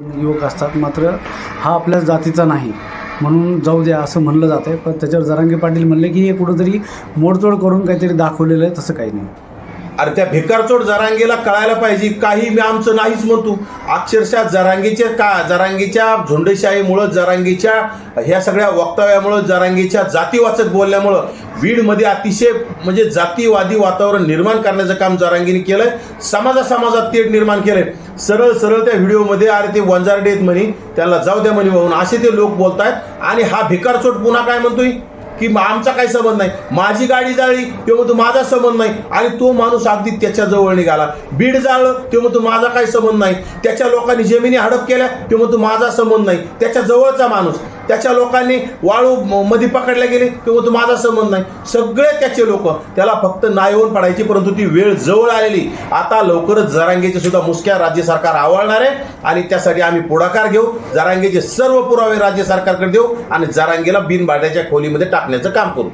युवक असतात, मात्र हा आपल्या जातीचा नाही म्हणून जाऊ द्या असं म्हणलं जातं आहे. पण त्याच्यावर जरांगे पाटील म्हणले की हे कुठंतरी मोडतोड करून काहीतरी दाखवलेलं आहे, तसं काही नाही. अरे त्या भिकारचोट जरांगेला कळायला पाहिजे, काही मी आमचं नाहीच म्हणतो. अक्षरशः जरांगेच्या झुंडशाहीमुळं, जरांगेच्या ह्या सगळ्या वक्तव्यामुळं, जरांगेच्या जातीवाचक बोलल्यामुळं बीडमध्ये अतिशय म्हणजे जातीवादी वातावरण निर्माण करण्याचं काम जरांगेने केलंय. समाजात तेढ निर्माण केलंय. सरळ त्या व्हिडिओमध्ये अरे ते वंजारडे आहेत म्हणे, त्याला जाऊ द्या म्हणे वाहून, असे ते लोक बोलतायत. आणि हा भिकारचोट पुन्हा काय म्हणतोय की आमचा काही संबंध नाही, माझी गाडी जाळली तेव्हा म्हणतो माझा संबंध नाही. आणि तो माणूस अगदी त्याच्या जवळ निघाला. बीड जाळलं तेव्हा म्हणतो माझा काही संबंध नाही. त्याच्या लोकांनी जमिनी हडप केल्या तेव्हा म्हणतो माझा संबंध नाही. त्याच्या जवळचा माणूस, त्याच्या लोकांनी वाळू मध्ये पकडल्या गेले तेव्हा म्हणतो माझा संबंध नाही. सगळे त्याचे लोक, त्याला फक्त नायवून पडायची, परंतु ती वेळ जवळ आलेली. आता लवकरच जरांगेचे सुद्धा मुसक्या राज्य सरकार आवळणार आहे आणि त्यासाठी आम्ही पुढाकार घेऊ. जरांगेचे सर्व पुरावे राज्य सरकारकडे देऊ आणि जरांगेला बिनबाड्याच्या खोलीमध्ये टाकण्याचं काम करू.